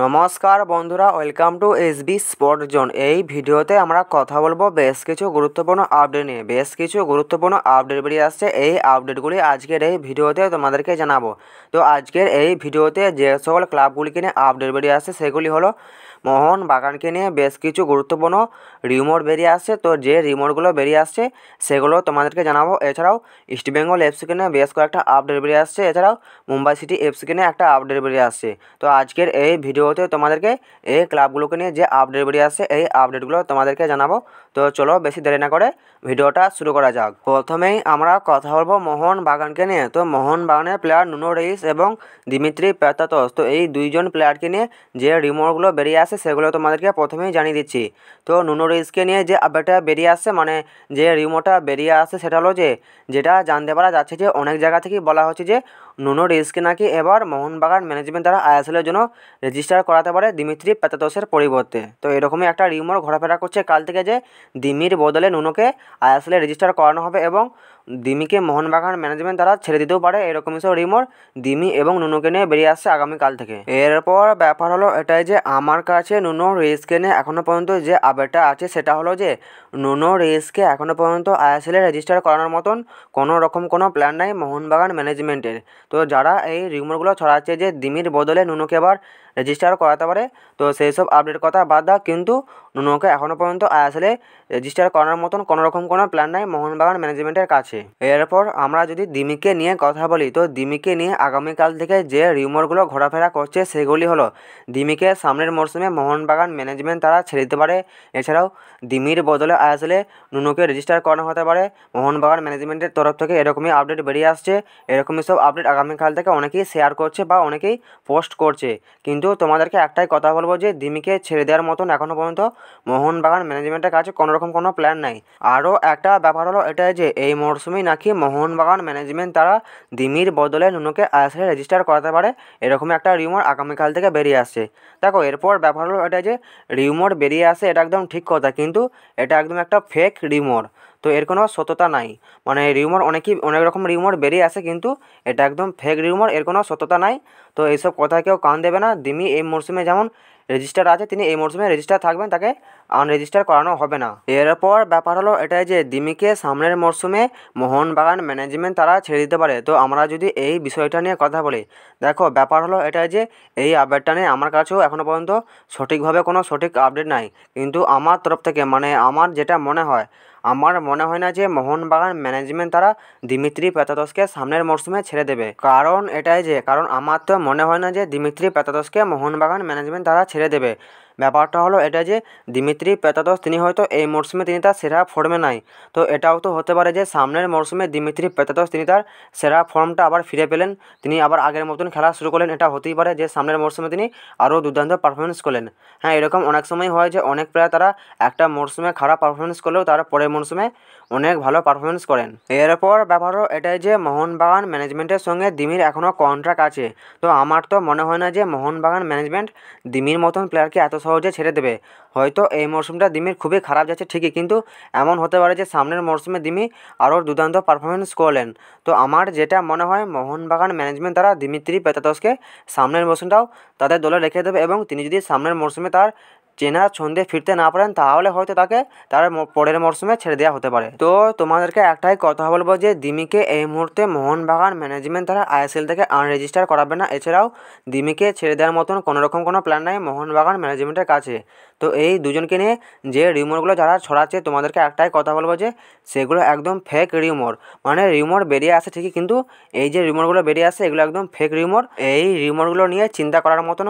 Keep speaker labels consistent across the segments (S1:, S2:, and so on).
S1: নমস্কার বন্ধুরা, welcome to SB sport zone. এই ভিডিওতে আমরা কথা বলবো বেশ কিছু গুরুত্বপূর্ণ আপডেট নিয়ে। বেশ কিছু গুরুত্বপূর্ণ আপডেট বেরিয়ে আসছে, এই আপডেটগুলি আজকের এই ভিডিওতে তোমাদেরকে জানাবো। তো আজকের এই ভিডিওতে যে সকল ক্লাবগুলিকে নিয়ে আপডেট বেরিয়ে আসছে সেগুলি হলো মোহনবাগানকে নিয়ে বেশ কিছু গুরুত্বপূর্ণ রিমোট বেরিয়ে আসছে। তো যে রিমোটগুলো বেরিয়ে আসছে সেগুলো তোমাদেরকে জানাবো। এছাড়াও ইস্টবেঙ্গল এফসিকে নিয়ে বেশ কয়েকটা আপডেট বেরিয়ে আসছে। এছাড়াও মুম্বাই সিটি এফসিকে নিয়ে একটা আপডেট বেরিয়ে আসছে। তো আজকের এই ভিডিওতে তোমাদেরকে এই ক্লাবগুলোকে নিয়ে যে আপডেট বেরিয়ে আসছে এই আপডেটগুলো তোমাদেরকে জানাবো। তো চলো বেশি দেরি না করে ভিডিওটা শুরু করা যাক। প্রথমেই আমরা কথা বলবো মোহনবাগানকে নিয়ে। তো মোহনবাগানের প্লেয়ার নুনো রেইস এবং দিমিত্রি পেত্রাতস, তো এই দুইজন প্লেয়ারকে নিয়ে যে রিমোটগুলো বেরিয়ে আসছে সেগুলো তোমাদেরকে প্রথমেই জানিয়ে দিচ্ছি। তো নুনো রেইসকে নিয়ে যে আপডেটটা বেরিয়ে আসছে, মানে যে রিমোটটা বেরিয়ে আসছে সেটা হলো যেটা জানতে পারা যাচ্ছে যে অনেক জায়গা থেকেই বলা হচ্ছে যে নুনো রেইসকে নাকি এবার মোহনবাগান ম্যানেজমেন্ট তারা আইএসএলের জন্য রেজিস্টার করাতে পারে দিমিত্রি পেত্রাতসের পরিবর্তে। তো এরকমই একটা রিউমার ঘোরাফেরা করছে কাল থেকে যে দিমির বদলে নুনোকে আইএসএলে রেজিস্টার করানো হবে এবং দিমিকে মোহনবাগান ম্যানেজমেন্ট তারা ছেড়ে দিতেও পারে। এরকমই সব রিউমার দিমি এবং নুনোকে নিয়ে বেরিয়ে আসছে আগামীকাল থেকে। এরপর ব্যাপার হলো এটাই যে আমার কাছে নুনো রেইসকে নিয়ে এখনও পর্যন্ত যে আপডেটটা আছে সেটা হলো যে নুনো রেইসকে এখনও পর্যন্ত আইএসএলে রেজিস্টার করানোর মতন কোনো প্ল্যান নাই মোহনবাগান ম্যানেজমেন্টের। তো যারা এই রিউমারগুলো ছড়াচ্ছে যে দিমির বদলে নুনোকে এবার রেজিস্টার করাতে পারে, তো সেই সব আপডেট কথা বাদ দাও, কিন্তু নুনোকে এখনও পর্যন্ত আইএসএলে রেজিস্টার করানোর মতন কোনো প্ল্যান নাই মোহনবাগান ম্যানেজমেন্টের কাছে। এরপর আমরা যদি দিমিকে নিয়ে কথা বলি, তো দিমিকে নিয়ে আগামীকাল থেকে যে রিউমারগুলো ঘোরাফেরা করছে সেগুলি হলো দিমিকে সামনের মরশুমে মোহনবাগান ম্যানেজমেন্ট তারা ছেড়ে দিতে পারে। এছাড়াও দিমির বদলে আইএসএলে নুনোকে রেজিস্টার করানো হতে পারে মোহনবাগান ম্যানেজমেন্টের তরফ থেকে। এরকমই আপডেট বেরিয়ে আসছে। এরকমই সব আপডেট আগামীকাল থেকে অনেকেই শেয়ার করছে বা অনেকেই পোস্ট করছে। কিন্তু তোমাদেরকে একটাই কথা বলবো যে দিমিকে ছেড়ে দেওয়ার মতন এখনও পর্যন্ত মোহনবাগান ম্যানেজমেন্টের কাছে কোনো প্ল্যান নাই। আরও একটা ব্যাপার হলো এটাই যে এই মরশুমেই নাকি মোহনবাগান ম্যানেজমেন্ট তারা দিমির বদলে নুনোকে আইএসএলে রেজিস্টার করাতে পারে। এরকমই একটা রিউমার আগামীকাল থেকে বেরিয়ে আসছে। দেখো, এরপর ব্যাপার হলো এটা যে রিউমার বেরিয়ে আসে এটা একদম ঠিক কথা, কিন্তু এটা একদম একটা ফেক রিউমার। তো এর কোনো সত্যতা নাই। মানে রিউমার অনেক রকম রিউমার বেরিয়ে আসে, কিন্তু এটা একদম ফেক রিউমার, এর কোনো সত্যতা নাই। তো এইসব কথা কেউ কান দেবে না। দিমি এই মরশুমে যেমন রেজিস্টার আছে, তিনি এই মরশুমে রেজিস্টার থাকবেন, তাকে আনরেজিস্টার করানো হবে না। এরপর ব্যাপার হলো এটাই যে দিমিকে সামনের মরশুমে মোহনবাগান ম্যানেজমেন্ট তারা ছেড়ে দিতে পারে। তো আমরা যদি এই বিষয়টা নিয়ে কথা বলি, দেখো ব্যাপার হলো এটাই যে এই আপডেটটা নিয়ে আমার কাছেও এখনও পর্যন্ত সঠিকভাবে কোনো সঠিক আপডেট নাই। কিন্তু আমার তরফ থেকে মানে আমার যেটা মনে হয়, আমার মনে হয় না যে মোহনবাগান ম্যানেজমেন্ট তারা দিমিত্রি পেত্রাতসকে সামনের মরশুমে ছেড়ে দেবে। কারণ আমার তো মনে হয় না যে দিমিত্রি পেত্রাতসকে মোহনবাগান ম্যানেজমেন্ট তারা ছেড়ে দেবে। ব্যাপারটা হলো এটা যে দিমিত্রি পেত্রাতস তিনি হয়তো এই মরশুমে তিনি তার সেরা ফর্মে নাই। তো এটাও তো হতে পারে যে সামনের মরশুমে দিমিত্রি পেত্রাতস তিনি তার সেরা ফর্মটা আবার ফিরে পেলেন, তিনি আবার আগের মতন খেলা শুরু করলেন। এটা হতেই পারে যে সামনের মরশুমে তিনি আরও দুর্দান্ত পারফরমেন্স করলেন। হ্যাঁ, এরকম অনেক সময় হয় যে অনেক প্লেয়ার তারা একটা মরশুমে খারাপ পারফরমেন্স করলেও তারা পরের মরশুমে অনেক ভালো পারফরমেন্স করেন। এরপর ব্যাপারও এটাই যে মোহনবাগান ম্যানেজমেন্টের সঙ্গে দিমির এখনও কন্ট্রাক্ট আছে। তো আমার তো মনে হয় না যে মোহনবাগান ম্যানেজমেন্ট দিমির মতন প্লেয়ারকে এত সহজে ছেড়ে দেবে। হয়তো এই মরশুমটা দিমির খুবই খারাপ যাচ্ছে ঠিকই, কিন্তু এমন হতে পারে যে সামনের মরশুমে দিমি আরও দুর্দান্ত পারফরমেন্স করলেন। তো আমার যেটা মনে হয় মোহনবাগান ম্যানেজমেন্ট তারা দিমিত্রি পেত্রাতসকে সামনের মরশুমটাও তাদের দলে রেখে দেবে এবং তিনি যদি সামনের মরশুমে তার চেনা ছন্দে ফিরতে না পারেন তাহলে হয়তো তাকে তার পরের মরশুমে ছেড়ে দেওয়া হতে পারে। তো তোমাদেরকে একটাই কথা বলবো যে দিমিকে এই মুহূর্তে মোহনবাগান ম্যানেজমেন্ট তারা আইএসএল থেকে আনরেজিস্টার করাবে না। এছাড়াও দিমিকে ছেড়ে দেওয়ার মতন কোনো প্ল্যান নাই মোহনবাগান ম্যানেজমেন্টের কাছে। তো এই দুজনকে নিয়ে যে রিউমারগুলো যারা ছড়াচ্ছে তোমাদেরকে একটাই কথা বলবো যে সেগুলো একদম ফেক রিউমার। মানে রিউমার বেরিয়ে আসে ঠিকই, কিন্তু এই যে রিউমারগুলো বেরিয়ে আসে এগুলো একদম ফেক রিউমার। এই রিউমারগুলো নিয়ে চিন্তা করার মতন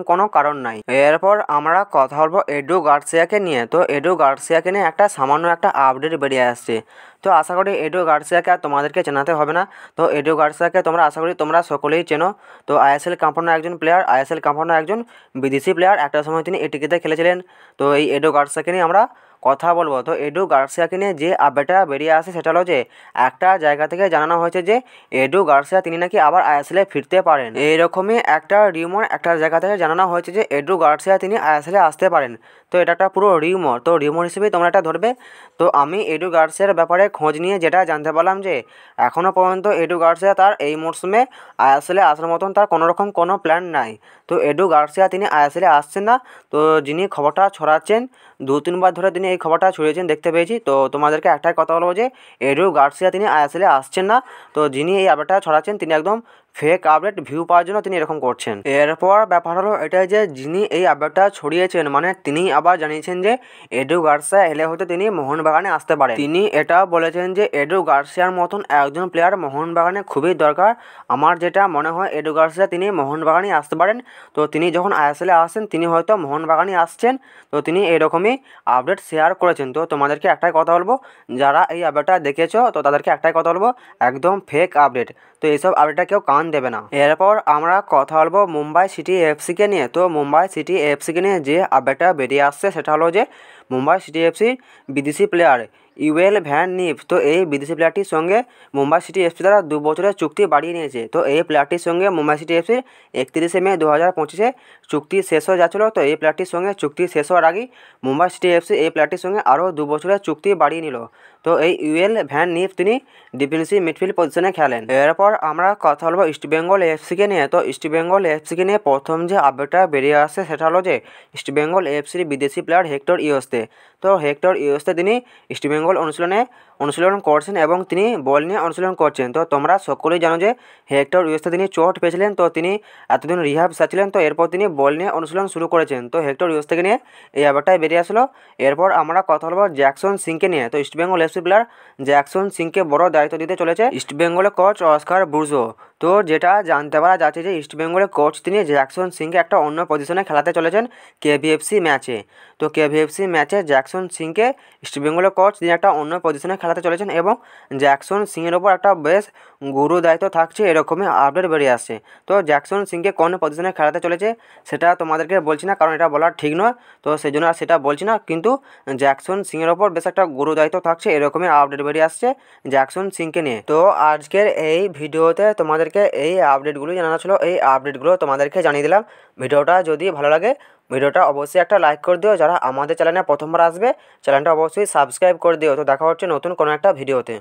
S1: কোনো কারণ নাই। এরপর আমরা কথা বলবো এডু গার্সিয়াকে নিয়ে। তো এডু গার্সিয়াকে নিয়ে সামান্য একটা আপডেট বেরিয়ে আসছে। তো আশা করি এডু গার্সিয়াকে আর তোমাদেরকে চেনাতে হবে না। তো এডু গার্সিয়াকে আশা করি তোমরা সকলেই চেনো। তো আইএসএল কাম্পানো একজন প্লেয়ার, আইএসএল কাম্পানো একজন বিদেশি প্লেয়ার। একটা সময় তিনি এটিকেতে খেলেছিলেন। তো এই এডু গার্সিয়াকে নিয়ে আমরা কথা বলবো। তো এডু গার্সিয়াকে নিয়ে যে আপডেটটা বেরিয়ে আসে সেটা হলো যে একটা জায়গা থেকে জানানো হয়েছে যে এডু গার্সিয়া তিনি নাকি আবার আইএসএলে ফিরতে পারেন। এইরকমই একটা রিউমার একটা জায়গা থেকে জানানো হয়েছে যে এডু গার্সিয়া তিনি আইএসএলে আসতে পারেন। তো এটা একটা পুরো রিউমার, তো রিউমার হিসেবেই তোমরা এটা ধরবে। তো আমি এডু গার্সিয়ার ব্যাপারে খোঁজ নিয়ে যেটা জানতে পারলাম যে এখনও পর্যন্ত এডু গার্সিয়া তার এই মরশুমে আইএসএলে আসার মতন তার কোনো প্ল্যান নাই। তো এডু গার্সিয়া তিনি আইএসএলে আসছেন না। তো যিনি খবরটা ছড়াচ্ছেন 2-3 বার ধরে তিনি এই খবরটা ছড়িয়েছেন দেখতে পেয়েছি। তো তোমাদেরকে একটাই কথা বলবো যে এডু গার্সিয়া তিনি আইএসএলে আসছেন না। তো যিনি এই আপডেটটা ছড়াচ্ছেন তিনি একদম ফেক আপডেট ভিউ পাওয়ার জন্য তিনি এরকম করছেন। এরপর ব্যাপার হলো এটাই যে যিনি এই আপডেটটা ছড়িয়েছেন মানে তিনি আবার জানিয়েছেন যে এডু গার্সিয়া এলে হয়তো তিনি মোহনবাগানে আসতে পারেন। তিনি এটা বলেছেন যে এডু গার্সিয়ার মতন একজন প্লেয়ার মোহনবাগানে খুবই দরকার। আমার যেটা মনে হয় এডু গার্সিয়া তিনি মোহনবাগানই আসতে পারেন। তো তিনি যখন আইএসএলে আসছেন তিনি হয়তো মোহনবাগানই আসছেন। তো তিনি এরকমই আপডেট শেয়ার করেছেন। তো তোমাদেরকে একটাই কথা বলবো, যারা এই আপডেটটা দেখেছো তো তাদেরকে একটাই কথা বলবো, একদম ফেক আপডেট। তো এইসব আপডেটটা কেউ কান দেবে না। এরপর আমরা কথা বলবো মুম্বাই সিটি এফসিকে নিয়ে। তো মুম্বাই সিটি এফসিকে নিয়ে যে আপডেটটা বেরিয়ে আসছে সেটা হলো যে মুম্বাই সিটি এফসি বিদেশি প্লেয়ার ইউএল ভ্যান নিফ, তো এই বিদেশি প্লেয়ারটির সঙ্গে মুম্বাই সিটি এফসি দ্বারা 2 বছরের চুক্তি বাড়িয়ে নিয়েছে। তো এই প্লেয়ারটির সঙ্গে মুম্বাই সিটি এফসির 31 মে 2025 চুক্তি শেষ হয়ে যাচ্ছিলো। তো এই প্লেয়ারটির সঙ্গে চুক্তি শেষ হওয়ার আগেই মুম্বাই সিটি এফসি এই প্লেয়ারটির সঙ্গে আরও 2 বছরের চুক্তি বাড়িয়ে নিল। তো এই ইউএল ভ্যান নিফ তিনি ডিফেন্সিভ মিডফিল্ড পজিশনে খেলেন। এরপর আমরা কথা বলবো ইস্টবেঙ্গল এফসিকে নিয়ে। তো ইস্টবেঙ্গল এফসিকে নিয়ে প্রথম যে আপডেটটা বেরিয়ে আসছে সেটা হলো যে ইস্টবেঙ্গল এফসির বিদেশি প্লেয়ার হেক্টর ইয়োস্তে। তো হেক্টর ইয়োস্তে তিনি ইস্টবেঙ্গল অনুশীলন করছেন এবং তিনি বল নিয়ে অনুশীলন করছেন। তো তোমরা সকলেই জানো যে হেক্টর ইয়োস্তে তিনি চোট পেয়েছিলেন। তো তিনি এতদিন রিহাব সারছিলেন। তো এরপর তিনি বল নিয়ে অনুশীলন শুরু করেছেন। তো হেক্টর ইয়োস্তেকে নিয়ে এই আপডেটটাই বেরিয়ে আসলো। এরপর আমরা কথা বলবো জ্যাকসন সিংকে নিয়ে। তো ইস্টবেঙ্গল এফসি প্লেয়ার জ্যাকসন সিংকে বড় দায়িত্ব দিতে চলেছে ইস্টবেঙ্গলের কোচ অস্কার ব্রুজো। তো যেটা জানতে পারা যাচ্ছে যে ইস্টবেঙ্গলের কোচ তিনি জ্যাকসন সিংকে একটা অন্য পজিশনে খেলাতে চলেছেন কেভিএফসি ম্যাচে। তো কেভিএফসি ম্যাচে জ্যাকসন সিংকে ইস্টবেঙ্গলের কোচ তিনি একটা অন্য পজিশনে খেলাতে চলেছেন এবং জ্যাকসন সিংয়ের ওপর একটা বেশ গুরু দায়িত্ব থাকছে এরকমই আপডেট বেরিয়ে আসছে। তো জ্যাকসন সিংকে কোন পজিশনে খেলাতে চলেছে সেটা তোমাদেরকে বলছি না, কারণ এটা বলা ঠিক নয়। তো সেই জন্য আর সেটা বলছি না, কিন্তু জ্যাকসন সিংয়ের ওপর বেশ একটা গুরু দায়িত্ব থাকছে এরকমই আপডেট বেরিয়ে আসছে জ্যাকসন সিংকে নিয়ে। তো আজকের এই ভিডিওতে তোমাদেরকে এই আপডেটগুলো জানানো ছিল, এই আপডেটগুলো তোমাদেরকে জানিয়ে দিলাম। ভিডিওটা যদি ভালো লাগে ভিডিওটা অবশ্যই একটা লাইক করে দিও। যারা আমাদের চ্যানেলে প্রথমবার আসবে চ্যানেলটা অবশ্যই সাবস্ক্রাইব করে দিও। তো দেখা হচ্ছে নতুন কোনো একটা ভিডিওতে।